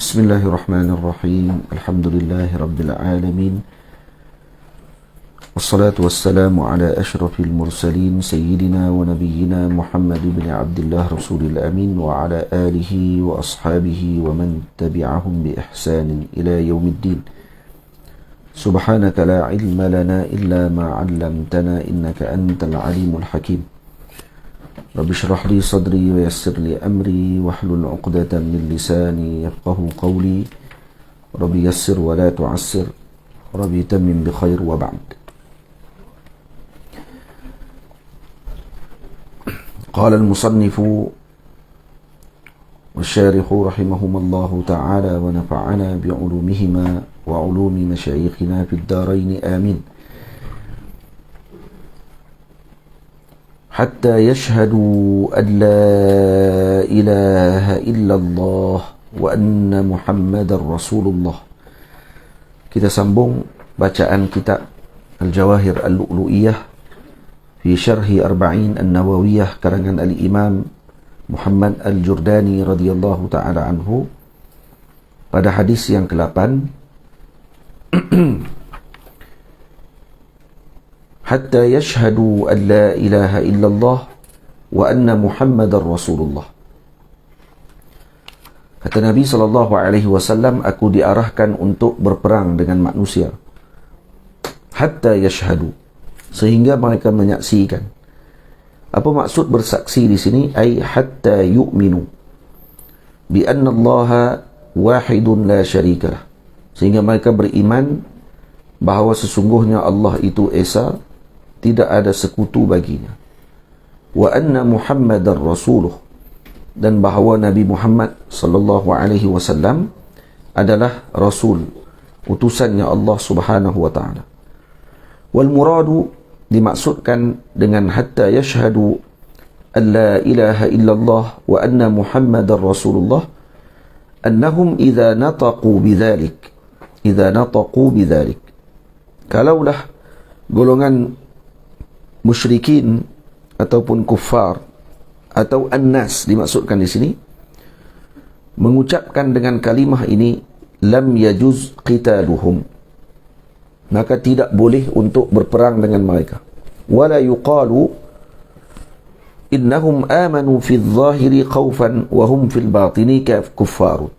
بسم الله الرحمن الرحيم الحمد لله رب العالمين والصلاة والسلام على أشرف المرسلين سيدنا ونبينا محمد بن عبد الله رسول الأمين وعلى آله وأصحابه ومن تبعهم بإحسان إلى يوم الدين. سبحانك لا علم لنا إلا ما علمتنا إنك أنت العليم الحكيم. رب اشرح لي صدري ويسر لي أمري واحلل عقدة من لساني يفقه قولي. رب يسر ولا تعسر رب يتمم بخير وبعد. قال المصنف والشارح رحمهما الله تعالى ونفعنا بعلومهما وعلوم مشايخنا في الدارين آمين. حتى يشهدوا أن لا إله إلا الله وأن محمد رسول الله. Kita sambung bacaan kitab Al-Jawahir Al-Lu'lu'iyah fi syarhi Arba'in An-Nawawiyah karangan Al-Imam Muhammad Al-Jurdani radhiyallahu ta'ala anhu pada hadis yang ke-8. Hatta yashhadu an la ilaha illallah wa anna Muhammadar Rasulullah. Kata Nabi SAW, aku diarahkan untuk berperang dengan manusia. Hatta yashhadu, sehingga mereka menyaksikan. Apa maksud bersaksi di sini? Ay hatta yu'minu bi anna Allah wahidun la syarikalah. Sehingga mereka beriman bahawa sesungguhnya Allah itu esa, tidak ada sekutu baginya. Wa anna Muhammadar Rasuluh, dan bahawa Nabi Muhammad sallallahu alaihi wasallam adalah rasul, utusannya Allah Subhanahu wa taala. Wal muradu, dimaksudkan dengan hatta yashhadu an la ilaha illallah wa anna Muhammadar Rasulullah, annahum idza nataqu bidzalik, kalaulah golongan musyrikin ataupun kuffar atau annas dimaksudkan di sini mengucapkan dengan kalimah ini, lam yajuz qitaluhum, maka tidak boleh untuk berperang dengan mereka. Wala yuqalu innahum amanu fi adh-dhahiri khawfan wa hum fil batini kuffarun.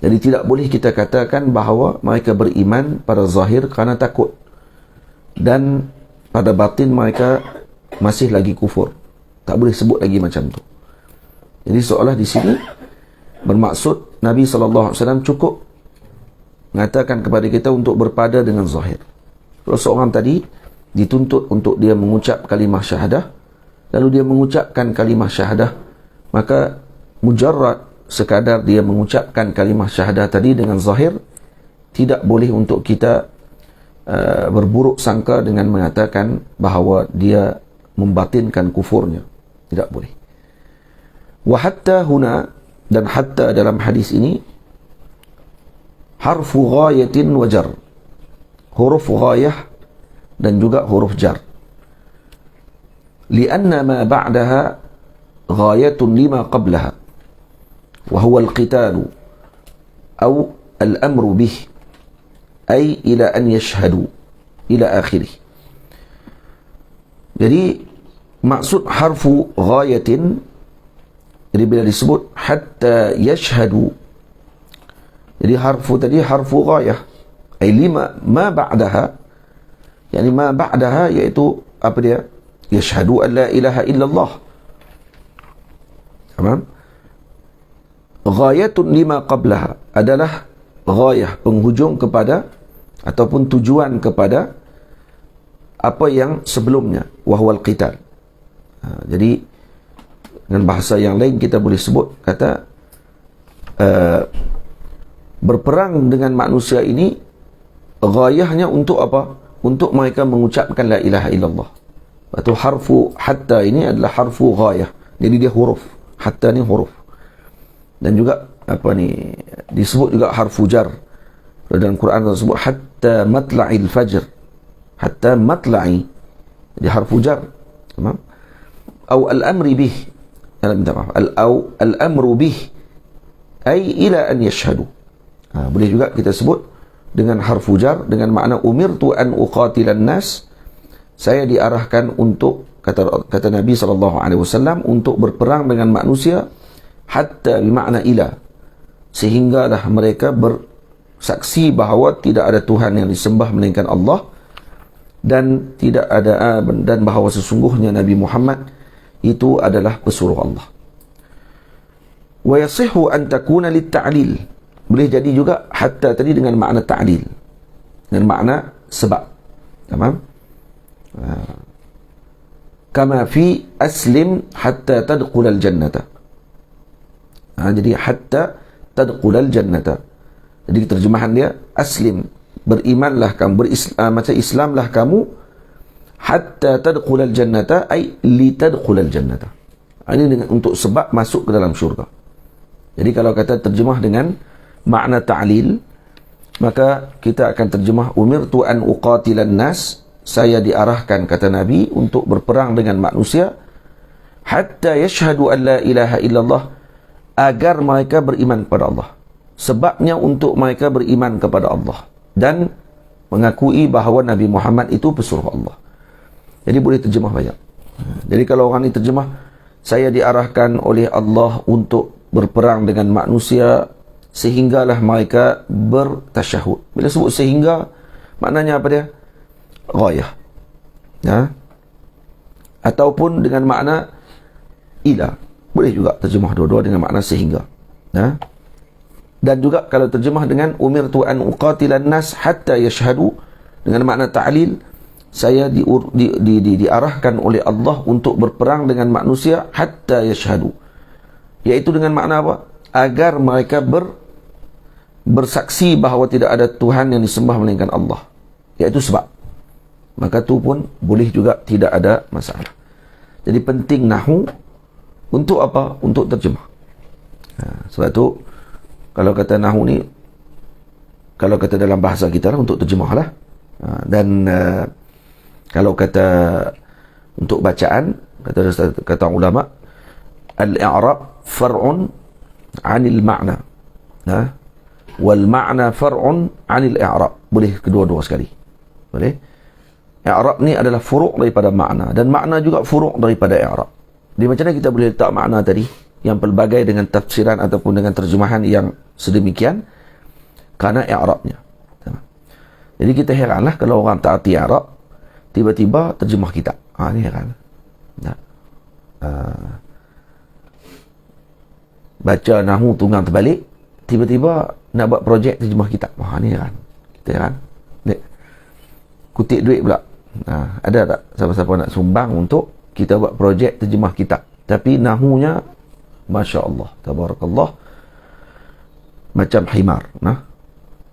Jadi tidak boleh kita katakan bahawa mereka beriman pada zahir kerana takut dan pada batin mereka masih lagi kufur. Tak boleh sebut lagi macam tu. Jadi seolah di sini bermaksud Nabi SAW cukup mengatakan kepada kita untuk berpada dengan zahir. Kalau seorang tadi dituntut untuk dia mengucap kalimah syahadah, lalu dia mengucapkan kalimah syahadah, maka mujarrad sekadar dia mengucapkan kalimah syahadah tadi dengan zahir, tidak boleh untuk kita berburuk sangka dengan mengatakan bahawa dia membatinkan kufurnya. Tidak boleh. Wa hatta huna, dan hatta dalam hadis ini harfu ghayatin wa jar, huruf ghayah dan juga huruf jar. Lianna ma ba'daha ghayatun lima qablaha wa huwa al-qitalu aw al-amru bih, ay ila an yashhadu ila akhirih. Jadi maksud harfu ghayatin, jadi bila disebut hatta yashhadu, jadi harfu tadi harfu ghayah, ay lima ma ba'daha, yani ma ba'daha iaitu apa dia? Yashhadu an la ilaha illallah. Tamam? Ghayatun lima qablaha adalah ghayah, penghujung kepada ataupun tujuan kepada apa yang sebelumnya, wahwal qital. Jadi dengan bahasa yang lain kita boleh sebut kata berperang dengan manusia ini ghayahnya untuk apa? Untuk mereka mengucapkan la ilaha illallah. Atau harfu hatta ini adalah harfu ghayah. Jadi dia huruf. Hatta ni huruf. Dan juga apa ni disebut juga harfu jar. Dalam Quran disebut hatta matla'il fajr. Hatta matla'i, jadi harfu jar. Tamam? Au al-amri bih, minta maaf, al-amru bih ay ila an yashhadu, Boleh juga kita sebut dengan harfu jar dengan makna umirtu an uqatilan nas, saya diarahkan untuk, kata Nabi SAW, untuk berperang dengan manusia, hatta bermakna ila, sehinggalah mereka bersaksi bahawa tidak ada Tuhan yang disembah melainkan Allah, dan tidak ada, dan bahawa sesungguhnya Nabi Muhammad itu adalah pesuruh Allah. Wa yasihhu an takuna lit-ta'lil, boleh jadi juga hatta tadi dengan makna ta'lil, dengan makna sebab. Tamam? Kama fi aslim hatta tadkhulal jannata. Jadi hatta tadkhulal jannata. Jadi terjemahan dia aslim, berimanlah kamu, macam Islamlah kamu, hatta tadkhulal jannata ay li tadkhulal jannata. Ini dengan, untuk sebab masuk ke dalam syurga. Jadi kalau kata terjemah dengan makna ta'lil, maka kita akan terjemah umirtu an uqatilan nas, saya diarahkan, kata Nabi, untuk berperang dengan manusia, hatta yashhadu an la ilaha illallah, agar mereka beriman kepada Allah. Sebabnya untuk mereka beriman kepada Allah dan mengakui bahawa Nabi Muhammad itu pesuruh Allah. Jadi boleh terjemah banyak. Jadi kalau orang ini terjemah, saya diarahkan oleh Allah untuk berperang dengan manusia sehinggalah mereka bertasyahud. Bila sebut sehingga, maknanya apa dia? Ghayah. Ataupun dengan makna ila. Boleh juga terjemah dua-dua dengan makna sehingga. Dan juga kalau terjemah dengan umirtu an uqatilan nas hatta yashhadu, dengan makna ta'lil, saya diarahkan oleh Allah untuk berperang dengan manusia hatta yashhadu, iaitu dengan makna apa? Agar mereka bersaksi bahawa tidak ada Tuhan yang disembah melainkan Allah, iaitu sebab. Maka tu pun boleh juga, tidak ada masalah. Jadi penting nahu untuk apa? Untuk terjemah. Sebab tu kalau kata nahu ni, kalau kata dalam bahasa kita lah, untuk terjemah lah. Dan kalau kata untuk bacaan, kata ulama, al-i'rab far'un 'anil ma'na, wal ma'na far'un 'anil i'rab. Boleh kedua-dua sekali. Boleh. I'rab ni adalah furu' daripada makna, dan makna juga furu' daripada i'rab. Di macam mana kita boleh letak makna tadi yang pelbagai dengan tafsiran ataupun dengan terjemahan yang sedemikian? Karena i'rabnya. Jadi kita heranlah kalau orang tak arti i'rab tiba-tiba terjemah kitab. Ni heran. Baca nahu tunggang terbalik, tiba-tiba nak buat projek terjemah kitab. Ni heran. Kita heran. Kutip duit pula. Ada tak siapa-siapa nak sumbang untuk kita buat projek terjemah kitab, tapi nahunya Masya Allah, tabarakallah, macam himar,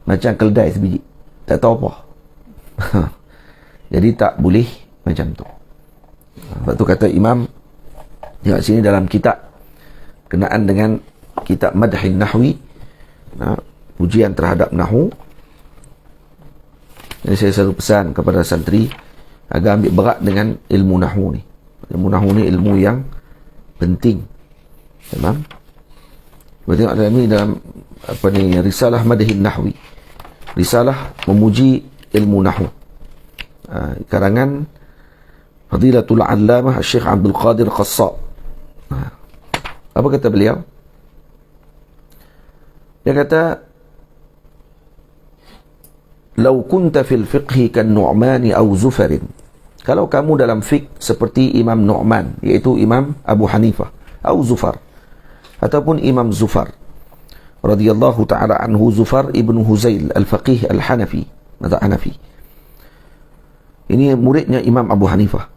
macam keledai sebiji, tak tahu apa. Jadi tak boleh macam tu. Sebab tu kata Imam tengok sini dalam kitab kenaan dengan kitab Madhin Nahwi, ujian terhadap nahu. Jadi saya selalu pesan kepada santri agar ambil berat dengan ilmu nahu ni. Ilmu nahu ni ilmu yang penting. Faham? Kita tengok dalam ni, dalam apa ni, Risalah Madhin Nahwi, risalah memuji ilmu nahu, karangan Fadilatul Allamah Syekh Abdul Qadir Qassab. Apa kata beliau? Dia kata, "Lau kunta fil fiqhi kan Nu'mani aw Zufarin." Kalau kamu dalam fiqh seperti Imam Nu'man, iaitu Imam Abu Hanifah, atau Zufar, ataupun Imam Zufar radhiyallahu ta'ala anhu, Zufar ibn Huzail al-Faqih al-Hanafi, atau Hanafi. Ini muridnya Imam Abu Hanifah.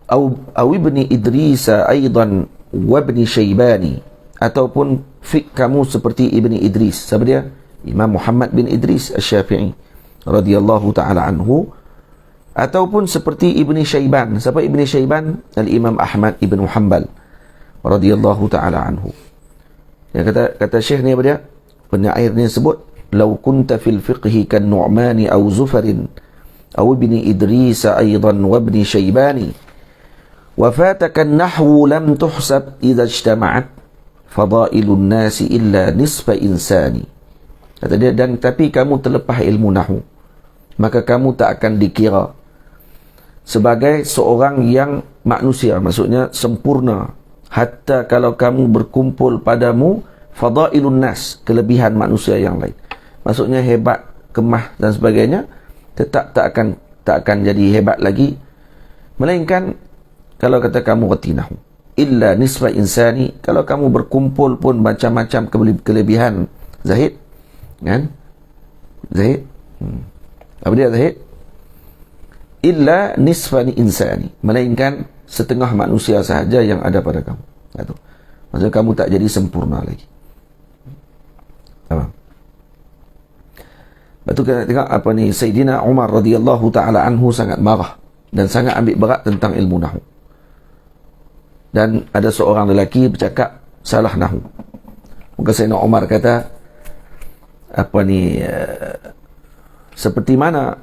Aw ibni Idris aidan wa ibni Syaibani, ataupun fiqh kamu seperti Ibni Idris. Siapa dia? Imam Muhammad bin Idris Asy-Syafi'i radhiyallahu ta'ala anhu. Ataupun seperti Ibni Syaiban. Siapa Ibni Syaiban? Al-Imam Ahmad ibn Hanbal radhiyallahu ta'ala anhu. Ya, kata Syekh ni apa dia? Penyair ni sebut, "Lau kunta fil fiqhi kan Nu'mani aw Zufarin aw ibni Idris aidan wa ibni Syaibani wa fataka an-nahwu lam tuhsab idza ijtama'at fadailun nasi illa nisfa insani." Kata dia, dan tapi kamu terlepas ilmu nahwu, maka kamu tak akan dikira sebagai seorang yang manusia, maksudnya sempurna, hatta kalau kamu berkumpul padamu fadailun nas, kelebihan manusia yang lain, maksudnya hebat, kemah dan sebagainya, tetap tak akan jadi hebat lagi, melainkan kalau kata kamu reti nahwu. Illa nisfa insani, kalau kamu berkumpul pun macam-macam kelebihan Zahid, kan? Zahid, apa dia Zahid? Illa nisfani insani, melainkan setengah manusia sahaja yang ada pada kamu. Itu maksudnya kamu tak jadi sempurna lagi. Faham? Lepas tu kita tengok apa ni, Sayyidina Umar radhiyallahu ta'ala anhu sangat marah dan sangat ambil berat tentang ilmu nahwu. Dan ada seorang lelaki bercakap salah nahwu. Maka Sayyidina Umar kata apa ni, seperti mana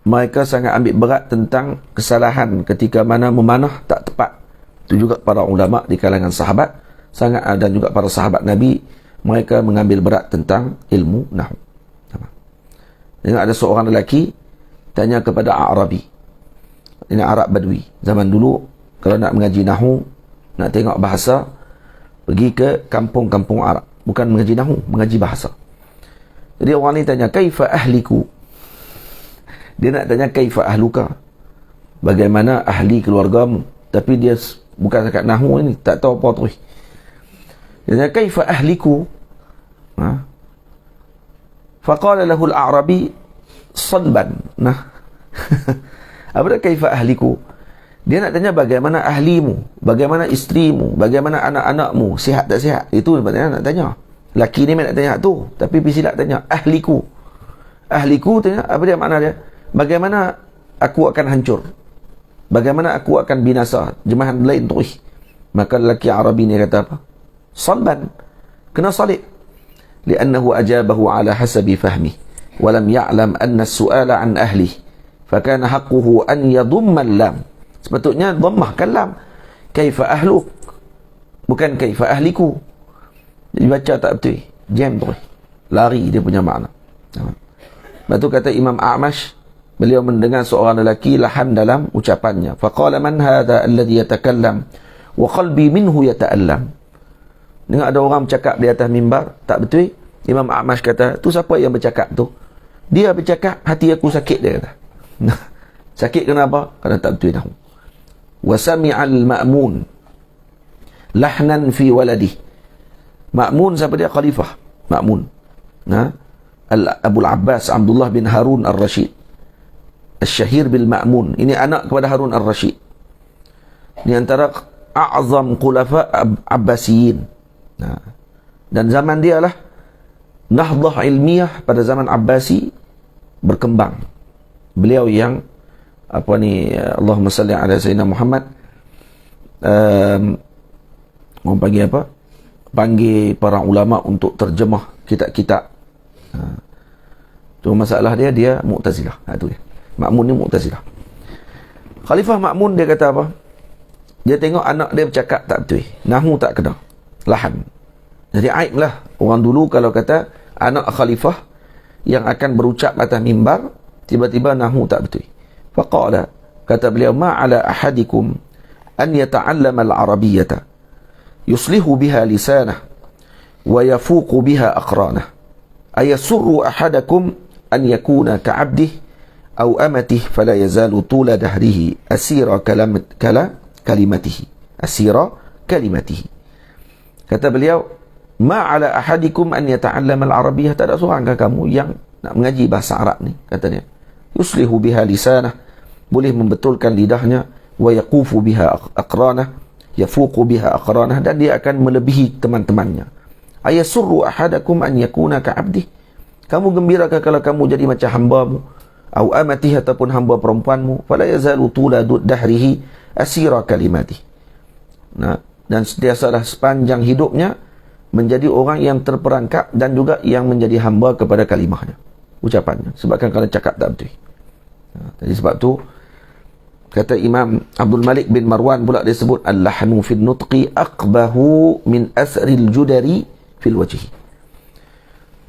mereka sangat ambil berat tentang kesalahan ketika mana memanah tak tepat. Itu juga para ulama di kalangan sahabat sangat, dan juga para sahabat Nabi, mereka mengambil berat tentang ilmu nahwu. Dengan ada seorang lelaki tanya kepada Arabi, ini Arab Badui zaman dulu, kalau nak mengaji nahwu, nak tengok bahasa, pergi ke kampung-kampung Arab, bukan mengaji nahwu, mengaji bahasa. Jadi orang ni tanya, kaifa ahliku? Dia nak tanya kaifa ahluka, bagaimana ahli keluargamu, tapi dia bukan cakap nahwu ni, tak tahu apa terus. Dia tanya kaifa ahliku, faqala lahu al-a'rabi salban. Nah, apa dia kaifa ahliku? Dia nak tanya bagaimana ahlimu, bagaimana isterimu, bagaimana anak-anakmu, sihat tak sihat. Itu sebenarnya nak tanya. Laki ni nak tanya tu, tapi silap tanya ahliku. Ahliku tanya, apa dia makna dia? Bagaimana aku akan hancur, bagaimana aku akan binasa, jemahan lain terus. Maka lelaki Arabi ni kata apa? Salban, kena salib. Liannahu ajabahu ala hasabi fahmi, walam ya'lam anna su'ala an ahli, fakana haqquhu an yadumma lam. Sepatutnya dhammahkan lam. Kaifa ahluk, bukan kaifa ahliku. Jadi baca tak betul, jam terus, lari dia punya makna. Lepas tu kata Imam A'mash, beliau mendengar seorang lelaki lahan dalam ucapannya. Faqala man hadha alladhi yatakallam wa qalbi minhu yata'allam. Dengar ada orang bercakap di atas mimbar tak betul. Imam A'mash kata, tu siapa yang bercakap tu? Dia bercakap, hati aku sakit, dia kata. Sakit kenapa? Kerana tak betul nahwu. Wa sami'al ma'mun lahnan fi waladi. Ma'mun siapa dia? Khalifah Ma'mun, Abu Abbas Abdullah bin Harun al-Rashid Al-Syahir bil Ma'mun. Ini anak kepada Harun al-Rashid. Ini antara a'zam khulafa Abbasiyin. Dan zaman dia lah nahdah ilmiah pada zaman Abbasi berkembang. Beliau yang apa ni, Allahumma salli ala Sayyidina Muhammad, orang panggil apa? Panggil para ulama untuk terjemah kitab-kitab. Cuma masalah dia Mu'tazilah. Itu dia. Ma'mun ni Mu'tazilah. Khalifah Ma'mun dia kata apa? Dia tengok anak dia bercakap tak betul, nahwu tak kena, lahan. Jadi aib lah orang dulu kalau kata anak khalifah yang akan berucap atas mimbar tiba-tiba nahwu tak betul. Faqala, kata beliau, ma'ala ahadikum an yata'allama al-arabiyyata yuslihu biha lisanah wa yafuqu biha aqranah, ayasurru ahadakum an yakuna ka'abdih أو أمته فلا يزال طول دهره أسير كلمته أسير كلمته. Kata beliau, ma ala ahadikum an yata'allama al-arabiyyah, tak ada seorang kamu yang nak mengaji bahasa Arab ni, kata dia, yuslihu biha lisanah, boleh membetulkan lidahnya, wa yaqufu biha aqranah, yafuqu biha aqranah, dan dia akan melebihi teman-temannya. Ayasurru ahadakum an yakuna ka'abdih, kamu gembirakan kalau kamu jadi macam hambamu, au amatih, ataupun hamba perempuanmu, fala yazalu tula dahrihi asira kalimati. Dan sentiasalah sepanjang hidupnya menjadi orang yang terperangkap dan juga yang menjadi hamba kepada kalimahnya, ucapannya, sebabkan kalau cakap tak betul. Jadi sebab tu kata Imam Abdul Malik bin Marwan pula, dia sebut al-lahnu fil nutqi aqbahu min asril judari fil wajhi.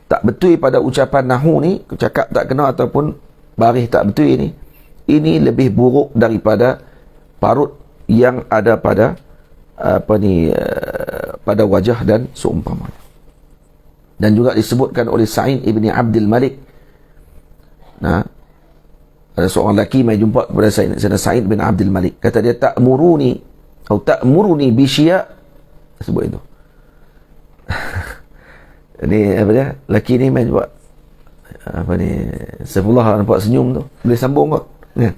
tak betul pada ucapan nahwu ni, cakap tak kena ataupun baris tak betul ni, ini lebih buruk daripada parut yang ada pada pada wajah dan seumpamanya. Dan juga disebutkan oleh Sa'id ibn Abdul Malik. Nah, ada seorang lelaki mai jumpa kepada Sa'id bin Abdul Malik. Kata dia, ta'muruni bisya'. Sebut itu. Ini apa dia? Lelaki ni mai jumpa Saifullah nampak senyum tu. Boleh sambung kok. Ya.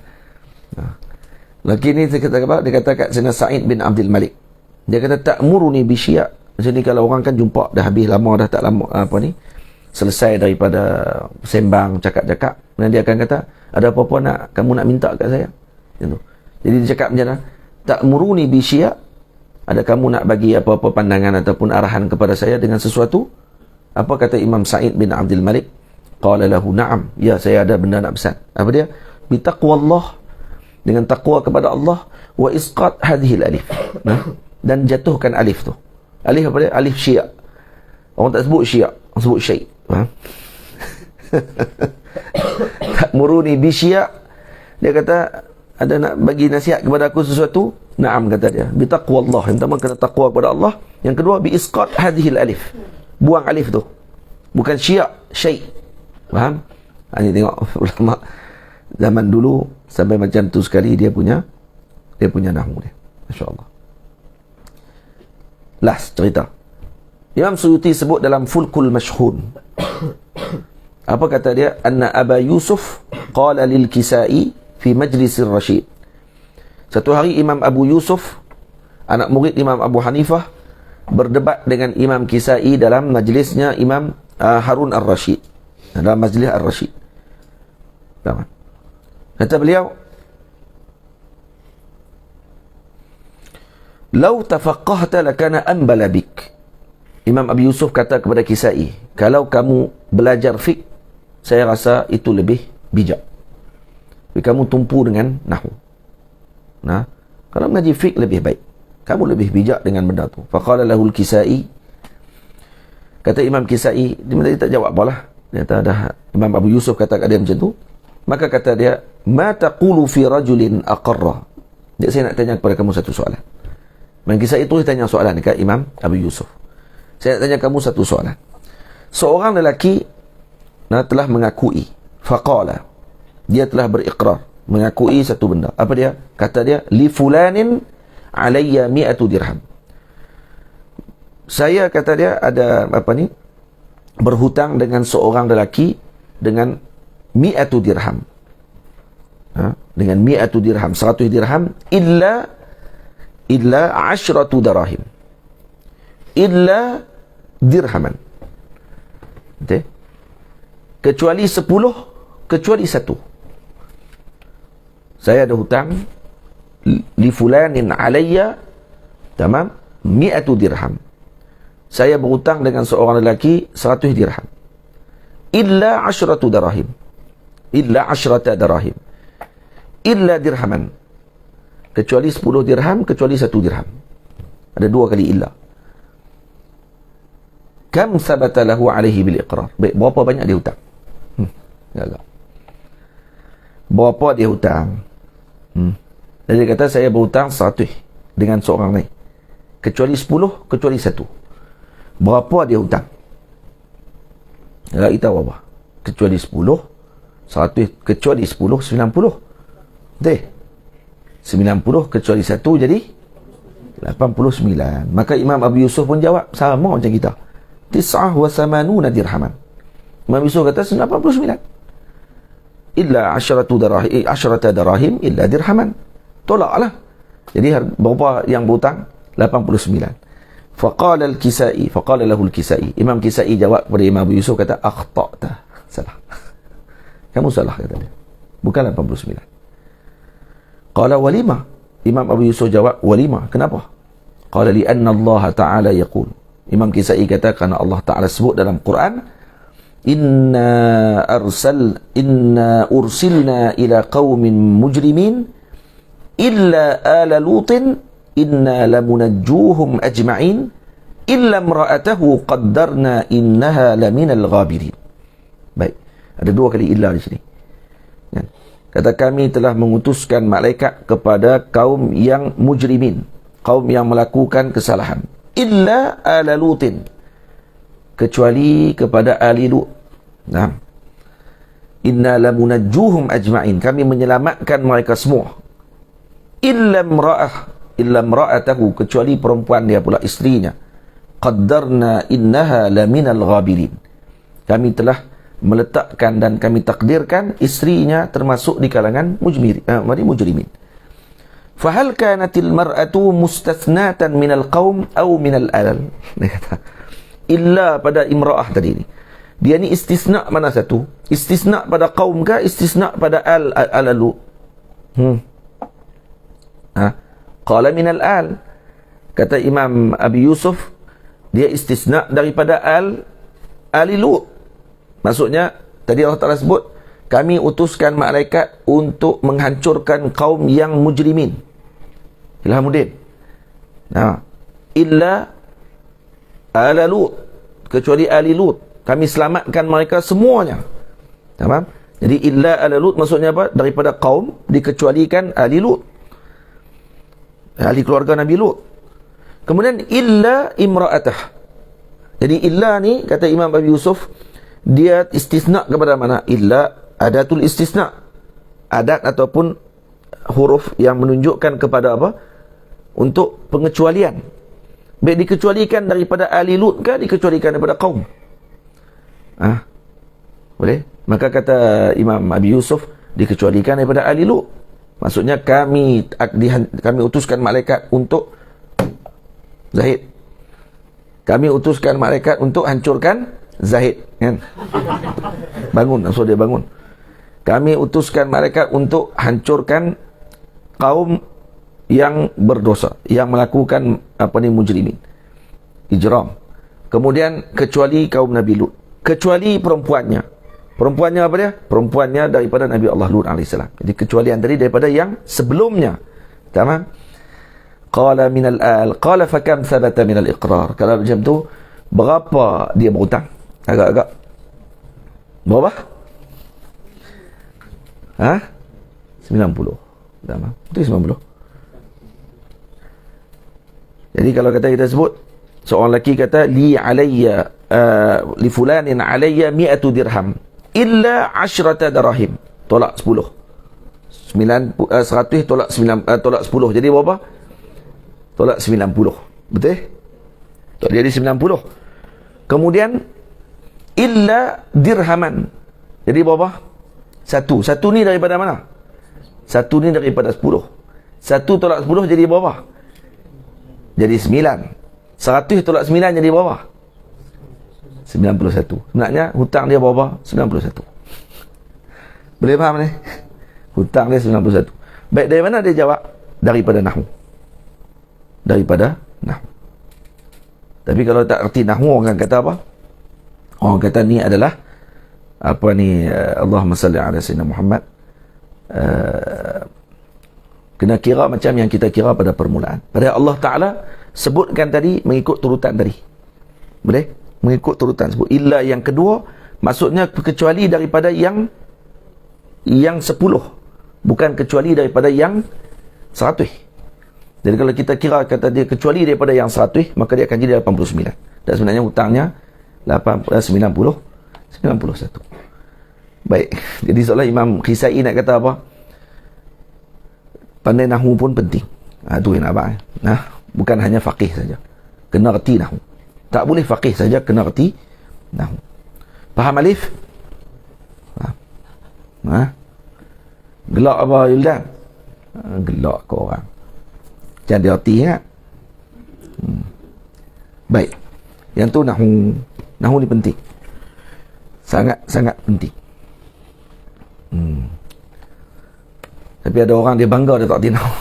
Lelaki ni dia kata kat sana Sa'id bin Abdul Malik. Dia kata ta'muruni bisya'. Macam ni kalau orang kan jumpa dah habis lama dah tak lama selesai daripada sembang cakap-cakap, dan dia akan kata, ada apa-apa nak kamu nak minta kat saya? Gitu. Jadi dia cakap macam mana? Ta'muruni bisya'. Ada kamu nak bagi apa-apa pandangan ataupun arahan kepada saya dengan sesuatu? Apa kata Imam Sa'id bin Abdul Malik? Qala lahu na'am. Ya, saya ada benda nak pesan. Apa dia? Bitaqwallah, dengan takwa kepada Allah, wa isqat hadhil alif. Dan jatuhkan alif tu. Alif apa dia? Alif syiah. Orang tak sebut syiah, orang sebut syai'. Ta'muruni bi syiah. Dia kata, ada nak bagi nasihat kepada aku sesuatu? Na'am, kata dia. Bitaqwallah. Yang pertama kena takwa kepada Allah. Yang kedua, bi isqat hadhil alif. Buang alif tu. Bukan syiah, syai'. Faham? Ini tengok ulama zaman dulu sampai macam tu sekali dia punya nahwu dia. Masya-Allah. Last cerita. Imam Suyuti sebut dalam Fulkul Mashhun. Apa kata dia? Anna Aba Yusuf qala lil Kisai fi majlisir Rashid. Satu hari Imam Abu Yusuf, anak murid Imam Abu Hanifah, berdebat dengan Imam Kisai dalam majlisnya Imam Harun Ar-Rashid. Dalam majlis Ar-Rashid. Kata beliau, "Lau tafaqqahta lakana anbala bik." Imam Abi Yusuf kata kepada Kisai, kalau kamu belajar fiqh, saya rasa itu lebih bijak. Tapi kamu tumpu dengan nahwu. Nah, kalau mengaji fiqh lebih baik. Kamu lebih bijak dengan benda tu. Faqala lahul Kisai. Kata Imam Kisai, dia tak jawab apalah. Dia kata dah, Imam Abu Yusuf kata kat dia macam tu. Maka kata dia, "Ma taqulu fi rajulin aqarra?" Dia, saya nak tanya kepada kamu satu soalan. Imam Kisai itu tanya soalan dekat Imam Abu Yusuf. Saya nak tanya kamu satu soalan. Seorang lelaki telah mengakui, faqala, dia telah beriqrar, mengakui satu benda. Apa dia? Kata dia, li fulanin alayya 100 dirham. Saya, kata dia, ada berhutang dengan seorang lelaki dengan 100 dirham. Dengan 100 dirham, 100 dirham, illa 10 darahim. Illa dirhaman. Okay? Kecuali 10, kecuali 1. Saya ada hutang li fulanin alayya, tamam, 100 dirham. Saya berhutang dengan seorang lelaki 100 dirham. Illa 10 darahim. Illa 10 darahim. Illa dirhaman. Kecuali 10 dirham, kecuali 1 dirham. Ada 2 kali illa. Kam sabata lahu alaihi bil iqrar. Baik, berapa banyak dia hutang? Agak. Berapa dia hutang? Dan dia kata, saya berhutang 100 dengan seorang lain. Kecuali 10, kecuali 1. Berapa dia hutang? Tak tahu apa. Kecuali 10, 100, kecuali 10, 90. Betul? 90 kecuali 1 jadi 89. Maka Imam Abu Yusuf pun jawab sama macam kita. 89 dirhaman. Imam Yusuf kata 89. Illa 10 darahim illa dirhaman. Tolaklah. Jadi berapa yang berhutang? 89. Faqala al-Kisai, faqala lahu al-Kisai. Imam Kisai jawab kepada Imam Abu Yusuf, kata, akhta'ta. Salah. Kamu salah, kata dia. Bukan 89. Qala walima. Imam Abu Yusuf jawab, walima. Kenapa? Qala li'anna Allah Ta'ala yaqul. Imam Kisai kata, kerana Allah Ta'ala sebut dalam Quran, Inna ursilna ila qawmin mujrimin illa ala lutin inna lamunajjuhum ajma'in illa imra'atahu qaddarna innaha laminal ghabirin. Baik, ada dua kali illa di sini. Ya. Kata kami telah mengutuskan malaikat kepada kaum yang mujrimin, kaum yang melakukan kesalahan. Illa ala Lutin, kecuali kepada ahli Lut. Nah, inna lamunajjuhum ajma'in, kami menyelamatkan mereka semua. Illa imra'atahu, kecuali perempuan dia pula, isterinya. Qaddarna innaha laminal ghabirin, kami telah meletakkan dan kami takdirkan isterinya termasuk di kalangan mujrimin. Fahal kanatil mar'atu mustathnatan minal qaum aw minal alal. Dia kata illa pada imra'ah tadi ni, dia ni istisna mana satu? Istisna pada kaum ke istisna pada alalu? Qala minal al. Kata Imam Abi Yusuf, dia istisna daripada ali Lut. Maksudnya tadi Allah Ta'ala sebut, kami utuskan malaikat untuk menghancurkan kaum yang mujrimin. Ilhamuddin. Illa ala Lut, kecuali ali Lut, kami selamatkan mereka semuanya. Faham? Jadi illa ala Lut maksudnya apa? Daripada kaum dikecualikan ali Lut, ahli keluarga Nabi Lut. Kemudian illa imra'atah. Jadi illa ni kata Imam Abi Yusuf, dia istisna kepada mana? Illa adatul istisna, adat ataupun huruf yang menunjukkan kepada apa? Untuk pengecualian. Baik dikecualikan daripada ahli Lut ke dikecualikan daripada kaum? Boleh? Maka kata Imam Abi Yusuf, dikecualikan daripada ahli Lut. Maksudnya kami utuskan malaikat untuk Zahid. Kami utuskan malaikat untuk hancurkan Zahid, kan? Bangun, maksud dia bangun. Kami utuskan malaikat untuk hancurkan kaum yang berdosa, yang melakukan mujrimin, ijram. Kemudian kecuali kaum Nabi Lut, kecuali perempuannya. Perempuannya apa dia? Perempuannya daripada Nabi Allah Lut AS. Jadi kecualian tadi daripada yang sebelumnya. Tamam? Qala minal al, qala fakam thabata minal iqrar. Kalau macam tu, berapa dia berhutang? Agak-agak berapa? 90. Tamam? Itu 90. Jadi kalau kata kita sebut, seorang lelaki kata li alayya li fulanin alayya 100 dirham illa 10 dirham, tolak 10. 100 tolak 10, jadi berapa? Tolak 90. Betul? Jadi 90. Kemudian illa dirhaman, jadi berapa? Satu ni daripada mana? Satu ni daripada 10. Satu tolak 10 jadi berapa? Jadi 9. 100 tolak 9 jadi berapa? 91. Sebenarnya hutang dia berapa? 91. Boleh faham ni? Hutang dia 91. Baik, dari mana dia jawab? Daripada nahwu. Daripada nahwu. Tapi kalau tak erti nahwu, orang kata apa? Orang kata ni adalah Allahumma salli ala sayyidina Muhammad. Kena kira macam yang kita kira pada permulaan. Pada Allah Ta'ala sebutkan tadi mengikut turutan tadi. Boleh? Mengikut turutan sebut. Illa yang kedua, maksudnya kecuali daripada yang 10. Bukan kecuali daripada yang 100. Jadi kalau kita kira kata dia kecuali daripada yang 100, maka dia akan jadi 89. Dan sebenarnya hutangnya 91. Baik. Jadi seolah Imam Khisai nak kata apa? Pandai nahwu pun penting. Itu yang abang. Bukan hanya faqih saja. Kena reti nahwu. Tak boleh faqih saja, kena reti nahwu. Faham alif? Gelak apa Yuldan? Gelak ke orang. Jangan dia reti ingat. Baik. Yang tu nahwu. Nahwu ni penting. Sangat-sangat penting. Tapi ada orang dia bangga dia tak erti nahwu.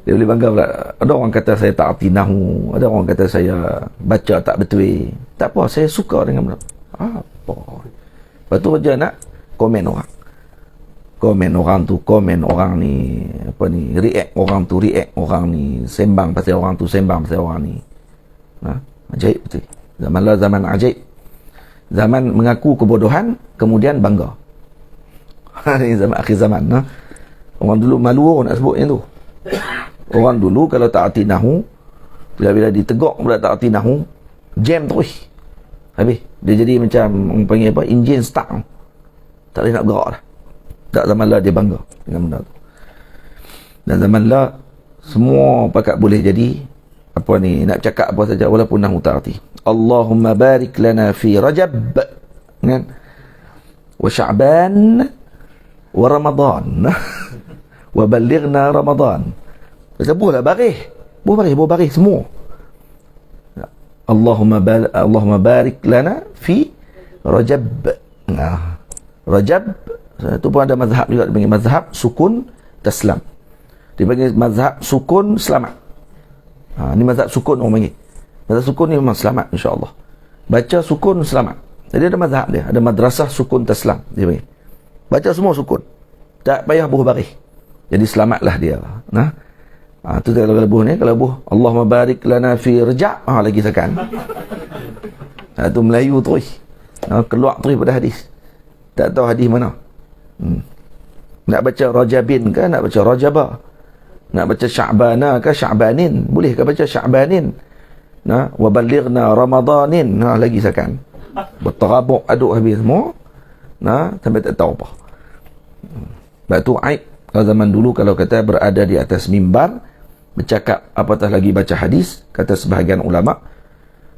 Dia boleh bangga pula. Ada orang kata saya tak erti nahwu, ada orang kata saya baca tak betul. Tak apa, saya suka dengan benda. Apa? Lepas tu je nak komen orang. Komen orang tu, komen orang ni, react orang tu, react orang ni, sembang pasal orang tu, sembang pasal orang ni. Ajaib betul. Zaman la zaman ajaib. Zaman mengaku kebodohan, kemudian bangga. Ini zaman akhir zaman. Orang dulu malu nak sebut yang tu. Orang dulu kalau tak arti nahu, bila-bila ditegak pula tak arti nahu, jam terus. Habis. Dia jadi macam, orang panggil apa, enjin stuck. Tak boleh nak bergerak dah. Tak zaman lah dia bangga dengan benda tu. Dan zaman lah, semua pakat boleh jadi, apa ni, nak cakap apa saja, walaupun nahu tak arti. Allahumma barik lana fi Rajab, kan? Wa Sya'ban, wa Ramadan. Wa balighna Ramadan. Kata boleh baris. Boleh baris semua. Allahumma barik lana fi Rajab. Nah, Rajab itu pun ada mazhab juga, dipanggil mazhab sukun taslam. Dipanggil mazhab sukun selamat. Ini mazhab sukun orang panggil. Mazhab sukun ni memang selamat insya-Allah. Baca sukun selamat. Jadi ada mazhab dia, ada madrasah sukun taslam dia panggil. Baca semua sukun. Tak payah buh baris. Jadi selamatlah dia. Nah. Tu kalau buh ni, kalau buh Allahumma barik lana fi Rajab, lagi sekan. Tu Melayu terus. Keluar terus pada hadis. Tak tahu hadis mana. Nak baca Rajabin ke, nak baca Rajabah? Nak baca Sya'bana ke Sya'banin? Boleh ke baca Sya'banin? Wa balighna Ramadanin. Lagi sekan. Berterabuk aduk habis semua. Sampai tak tahu apa. Sebab tu aib kalau zaman dulu kalau kata berada di atas mimbar bercakap apatah lagi baca hadis, kata sebahagian ulama,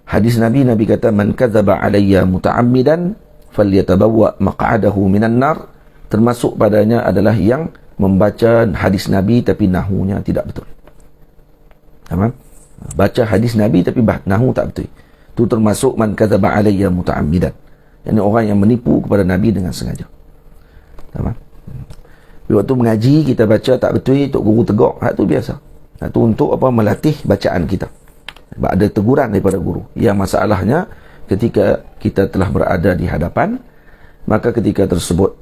hadis Nabi kata man kadzaba alayya muta'ammidan falyatabawwa maq'adahu minan nar, termasuk padanya adalah yang membaca hadis Nabi tapi nahunya tidak betul. Faham? Baca hadis Nabi tapi nahu tak betul. Itu termasuk man kadzaba alayya muta'ammidan. Yani orang yang menipu kepada Nabi dengan sengaja. Faham? Waktu mengaji kita baca tak betul, tok guru tegak, hak tu biasa. Hak tu untuk apa, melatih bacaan kita. Sebab ada teguran daripada guru. Yang masalahnya ketika kita telah berada di hadapan, maka ketika tersebut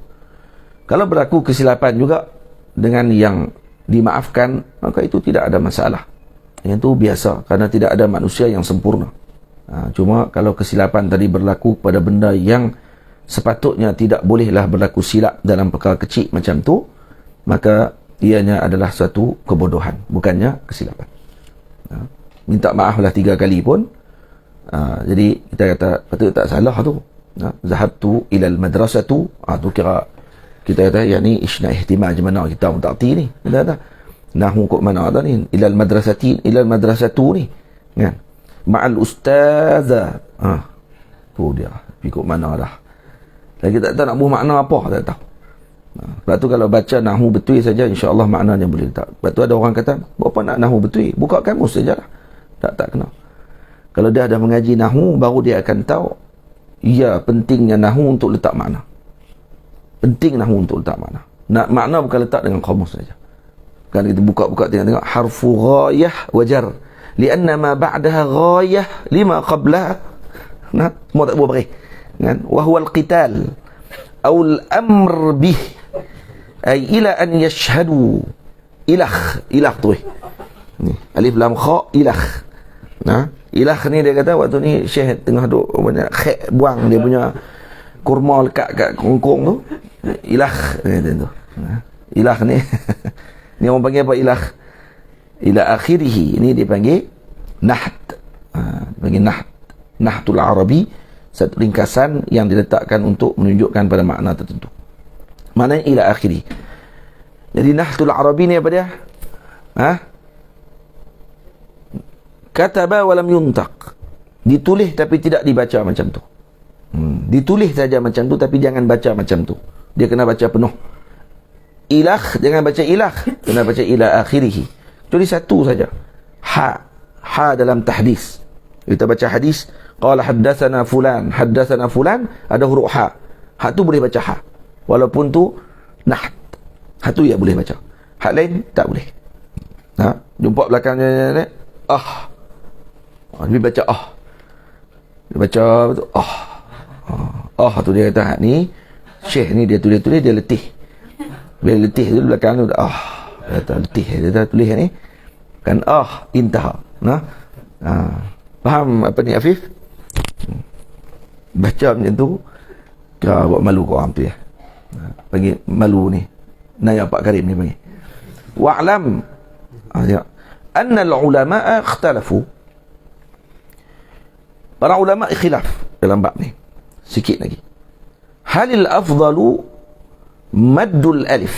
kalau berlaku kesilapan juga dengan yang dimaafkan, maka itu tidak ada masalah. Yang itu biasa kerana tidak ada manusia yang sempurna. Cuma kalau kesilapan tadi berlaku pada benda yang sepatutnya tidak bolehlah berlaku silap dalam perkara kecil macam tu, maka ianya adalah suatu kebodohan, bukannya kesilapan. Minta maaflah 3 kali pun. Jadi kita kata patut tak salah tu. Zahabtu ilal madrasatu. Tu kira kita kata yani isna ihtimaj mana kita pun tak arti ni. Kita kata nahu kok mana ada ni ilal madrasatu ni. Kan? Ma'al ustazah. Tu dia. Ikut mana dah. Lagi tak tahu nak buh makna apa, tak tahu. Sebab tu kalau baca nahu betul saja, insya-Allah maknanya boleh tak. Sebab tu ada orang kata, "Apa nak nahu betul? Buka kamus sajalah." Tak kena. Kalau dia dah mengaji nahu, baru dia akan tahu ya pentingnya nahu untuk letak makna. Penting nahu untuk letak makna. Nak makna bukan letak dengan kamus saja. Kan kita buka-buka tengok harfu ghayah wa jar. Lianna ma ba'daha ghayah lima qablaha. Semua tak boleh beri. Kan? Wa huwa al-qital aw al-amr bih ay ila an yashhadu ilah tu ni alif lam kha ilah. Ilah ni dia kata waktu ni Syekh tengah duk banyak khek buang dia punya kurma lekat kat kongkong tu, ilah kata tu. Ilah ni ni orang panggil apa ilah? Ila akhirih ini dipanggil naht. Dipanggil nahtul arabi, satu ringkasan yang diletakkan untuk menunjukkan pada makna tertentu. Maknanya ila akhiri. Jadi nahtul arabi ni apa dia? Kataba wa lam yuntaq. Ditulis tapi tidak dibaca macam tu. Ditulis saja macam tu tapi jangan baca macam tu. Dia kena baca penuh. Ilah, jangan baca ilah, kena baca ila akhirih. Jadi satu saja. Ha dalam tahdis. Kita baca hadis, qala haddatsana fulan, ada huruf ha. Ha tu boleh baca ha. Walaupun tu naht. Ha tu ya boleh baca. Hak lain tak boleh. Jumpa belakangnya dia baca Dia baca betul. Tu dia kata hak ni Syekh ni dia tulis dia letih. Bila letih tu belakang tu dia kata letih dia tulis ni kan intaha. Faham apa ni Afif? Baca macam tu kau buat malu kau orang tu ya. Panggil malu ni. Naya Pak Karim ni panggil. Wa'lam anna al-ulama'a ikhtalafu. Para ulama khilaf dalam bab ni. Sikit lagi. Halil afdalu maddul alif.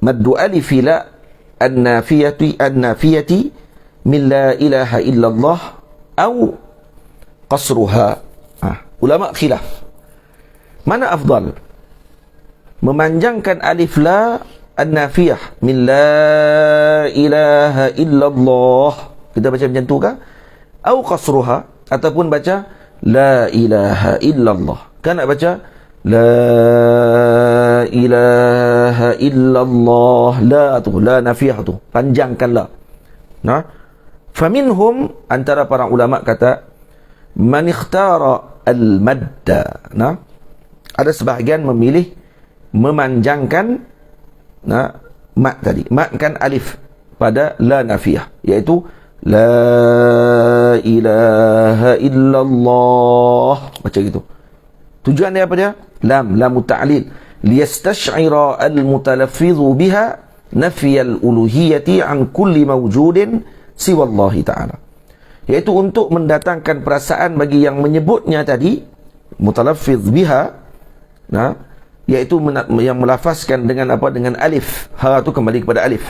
Maddu alif la an-nafiyati min la ilaha illallah au qasruha. Ulama khilaf. Mana afdal? Memanjangkan alif la an-nafiyah min la ilaha illallah. Kita baca macam tu kah? Au qasruha, ataupun baca la ilaha illallah. Kan nak baca la ilaha illallah. La tu, la nafiyah tu, panjangkan la. Nah, faminhum, antara para ulama kata, man ikhtara al-madda. Nah, ada sebahagian memilih memanjangkan mat tadi, mat kan alif pada la nafiyah, iaitu la ilaha illallah, baca gitu. Tujuan dia apa dia? Lam ta'lil, liyastash'ira al-mutalaffizu biha nafiyal uluhiyati an kulli mawjudin siwa Allah ta'ala, iaitu untuk mendatangkan perasaan bagi yang menyebutnya tadi, mutalaffiz biha, iaitu yang melafazkan dengan apa? Dengan alif. Ha tu kembali kepada alif.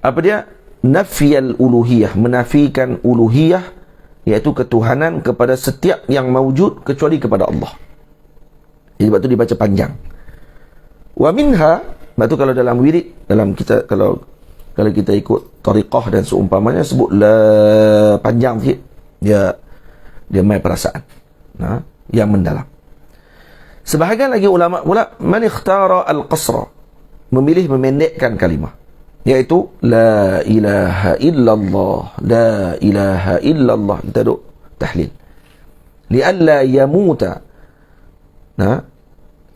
Apa dia? Nafiyal uluhiyah, menafikan uluhiyah, iaitu ketuhanan kepada setiap yang mawjud kecuali kepada Allah. Jadi sebab tu dibaca panjang. Wa minha, sebab tu kalau dalam wirid, dalam kita kalau kita ikut tariqah dan seumpamanya, sebut la panjang sikit, dia main perasaan yang mendalam. Sebahagian lagi ulama pula man ikhtara al-qasra, memilih memendekkan kalimah, iaitu la ilaha illallah, la ilaha illallah. Kita duk tahlil li'alla yamuta,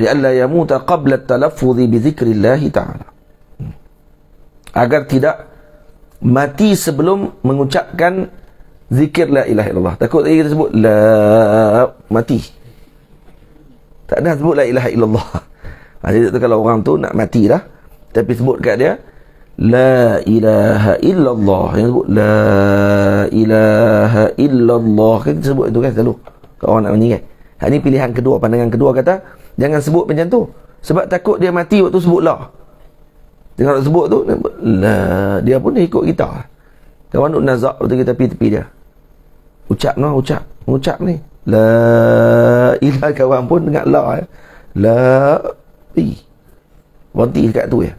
li'alla yamuta qabla at-talaffuz bi dzikrillah ta'ala, agar tidak mati sebelum mengucapkan zikir la ilaha illallah. Takut lagi kita sebut la, mati, tak ada sebut la ilaha illallah. Jadi kalau orang tu nak mati dah, tapi sebut kat dia la ilaha illallah, yang sebut la ilaha illallah, kan kita sebut itu kan selalu kalau orang nak meninggal. Ini pilihan kedua, pandangan kedua kata jangan sebut macam tu, sebab takut dia mati waktu sebut la. Jangan nak sebut tu la, dia pun dia ikut kita. Kawan nak nazak waktu kita tepi dia, ucap ni la ilaha, kawan pun dengar la, la berhenti dekat tu ya.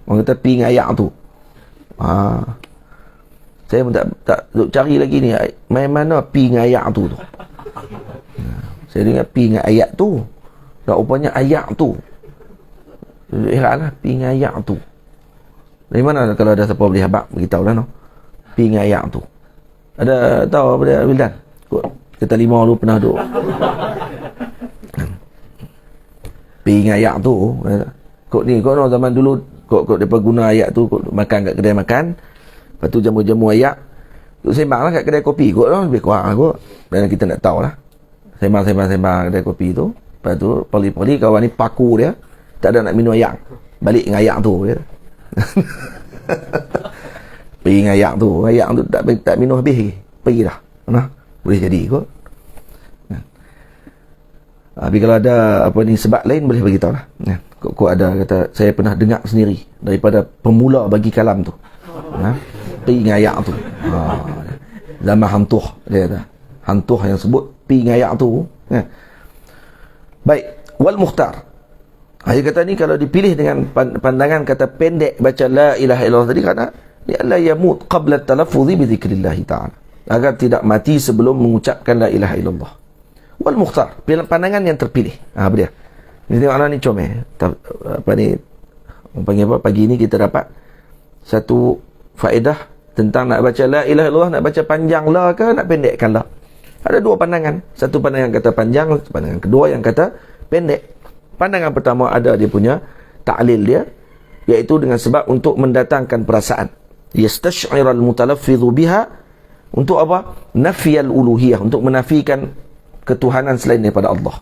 Orang kata pi dengan ayak tu. Saya pun tak cari lagi ni, main mana pi dengan ayak tu. Saya dengar pi dengan ayak tu, dah rupanya ayak tu. Heranlah pi dengan ayak tu. Dari mana kalau ada siapa boleh habaq beritahu lah pi dengan ayak tu. Ada tahu apa dia Wildan? Kita lima dulu pernah duduk. Pi dengan ayak tu. Kok ni, kok zaman dulu kok depa guna ayak tu kok makan kat kedai makan. Lepas tu jamu-jamu ayak tu sembanglah kat kedai kopi kot lebih kurang kot. Dan kita nak tahulah. Sembang kedai kopi tu. Lepas tu poli-poli kawan ni paku dia, tak ada nak minum ayak. Balik dengan ayak tu dia. Pergi dengan ayak tu tak minum habis lagi. Pergi dah. Boleh jadi kot. Tapi kalau ada apa ni sebab lain boleh bagi tahu lah. Kok ada kata saya pernah dengar sendiri daripada pemula bagi kalam tu. Pi dengan ayak tu. Zaman hantuh dia kata. Hantuh yang sebut pi dengan ayak tu. Baik, wal mukhtar. Dia kata ni kalau dipilih dengan pandangan kata pendek baca la ilaha illallah tadi, kerana ya la yamut qabla at-talaffuz bi dzikrillah ta'ala, agar tidak mati sebelum mengucapkan la ilaha illallah. Wal mukhtar, pandangan yang terpilih. Apa dia? Ni tengok ni comel. Apa ni? Orang panggil apa? Pagi ni kita dapat satu faedah tentang nak baca la ilaha illallah, nak baca panjang la ke nak pendekkan la. Ada dua pandangan. Satu pandangan kata panjang, pandangan kedua yang kata pendek. Pandangan pertama ada dia punya ta'lil dia, iaitu dengan sebab untuk mendatangkan perasaan. Yastash'ira al-mutalaffizu biha Untuk apa? Nafiyal uluhiyah, untuk menafikan ketuhanan selain daripada Allah.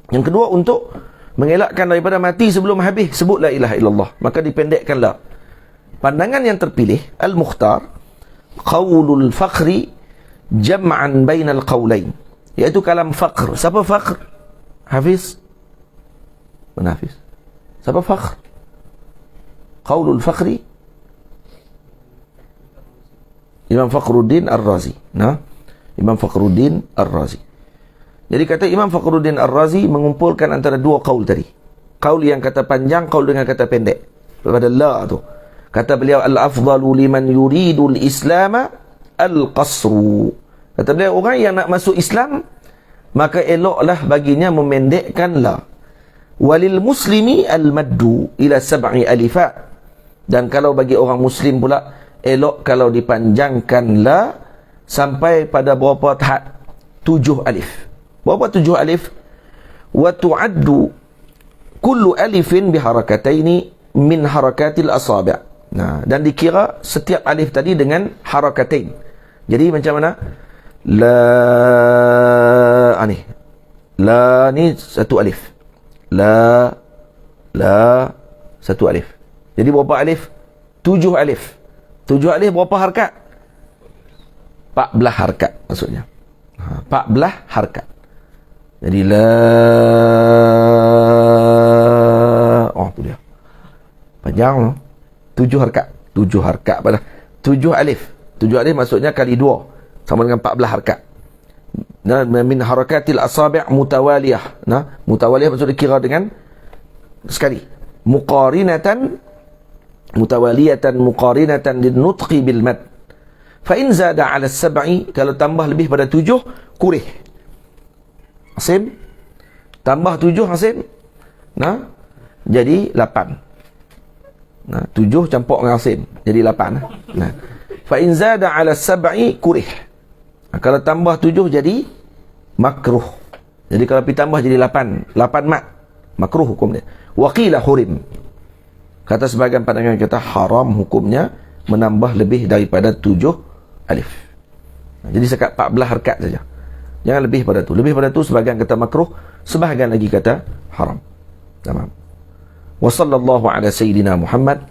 Yang kedua, untuk mengelakkan daripada mati sebelum habis sebut la ilaha illallah, maka dipendekkanlah. Pandangan yang terpilih, al-mukhtar, qaulul fakhri jam'an bainal qaulain, iaitu kalam fakhr. Siapa fakhr? Hafiz? Mana Hafiz? Siapa fakhr? Qaulul fakhri Imam Fakhruddin Ar-Razi. Nah, Imam Fakhruddin Ar-Razi. Jadi kata Imam Fakhruddin Ar-Razi mengumpulkan antara dua qaul tadi. Qaul yang kata panjang, qaul dengan kata pendek. Pada la tu. Kata beliau, al-afdalu liman yuridul islama al-qasru. Kata beliau, orang yang nak masuk Islam, maka eloklah baginya memendekkan la. Walil muslimi al-maddu ila sab'i alifat. Dan kalau bagi orang muslim pula, elok kalau dipanjangkan la sampai pada berapa tahap? 7 alif. Berapa 7 alif? Wa tu'addu kullu alifin biharakataini min harakatil asabi'. Nah, dan dikira setiap alif tadi dengan harakatain. Jadi macam mana? La ni 1 alif. La 1 alif. Jadi berapa alif? 7 alif. 7 alif berapa harakat? 14 harakat maksudnya. 14 harakat. Jadi la, oh tu dia. Panjang tu. 7 harakat. 7 harakat pada 7 alif. 7 alif maksudnya kali 2 sama dengan 14 harakat. Nah, min harakatil asabi' mutawaliyah. Nah, mutawaliyah maksudnya kira dengan sekali. Mutawaliyatan muqarinatan linnutqi bil mad. Fa in zada 'ala as-sab'i, kalau tambah lebih pada 7 kurih. Hasim tambah 7 Hasim. Nah, jadi 8. Nah, 7 campur dengan Hasim jadi 8. Nah, fa in zada 'ala as-sab'i kurih. Kalau tambah 7 jadi makruh. Jadi kalau ditambah jadi 8 mat, makruh hukum dia. Wa qila hurim. Kata sebahagian pandangan kata haram hukumnya menambah lebih daripada 7 alif. Jadi sekat 14 harakat saja. Jangan lebih pada tu. Lebih pada tu sebahagian kata makruh, sebahagian lagi kata haram. Tamam. Wa sallallahu ala sayyidina Muhammad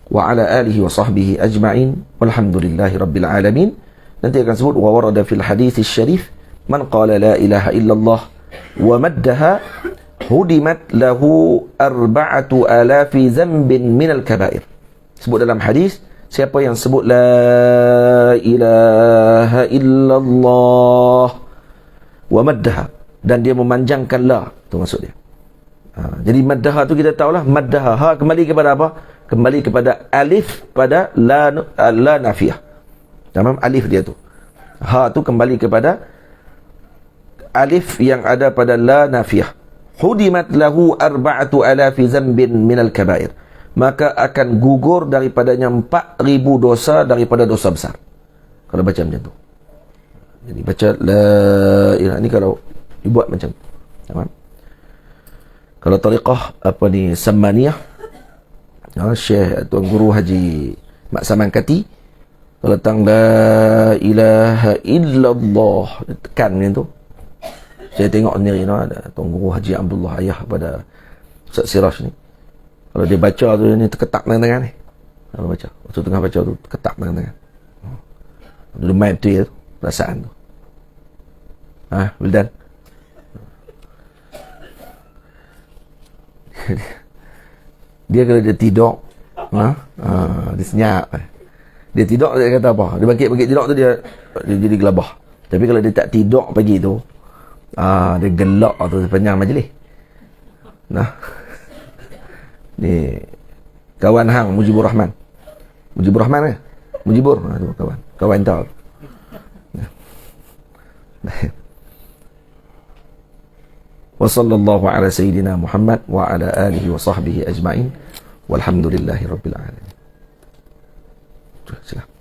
wa ala alihi wa sahbihi ajma'in. Walhamdulillahi rabbil alamin. Nanti akan sebut wa warada fil hadits syarif man qala la ilaha illallah wa maddaha hudimat lahu 4,000 zambin minal kabair. Sebut dalam hadis, siapa yang sebut la ilaha illallah wa maddaha, dan dia memanjangkan la, tu maksud dia. Jadi maddaha tu kita tahulah, maddaha ha kembali kepada apa? Kembali kepada alif pada la nafiyah. Tamam, alif dia tu. Ha tu kembali kepada alif yang ada pada la nafiyah. Hudimat lahu 4,000 zambin minal kabair. Maka akan gugur daripadanya 4,000 dosa daripada dosa besar. Kalau baca macam tu. Jadi baca la ilaha, ni kalau dibuat macam tu. Tamam. Kalau tariqah apa ni Samaniyah, Syekh Tuan Guru Haji Mak Saman Kati, kalau datang la ilaha illallah, tekan macam tu. Saya tengok sendiri ada Tuan Guru Haji Abdullah Ayah pada Ustaz Siraj ni. Kalau dia baca tu ni terketak tangan-tangan ni. Kalau baca, waktu tengah baca tu terketak tangan-tangan. Dia main tu ya, perasaan tu. Wildan. Dia kalau dia tidur, dia senyap. Dia tidur, dia kata apa? Dia bangkit tidur tu dia jadi gelabah. Tapi kalau dia tak tidur pagi tu, dia gelak tu sepanjang majlis. Nah, ni kawan hang Mujibur Rahman. Mujibur Rahman ke? Mujibur, tu kawan tau. Wa sallallahu ala sayyidina Muhammad wa ala alihi wa sahbihi ajma'in. Walhamdulillahi rabbil alamin. Silakan.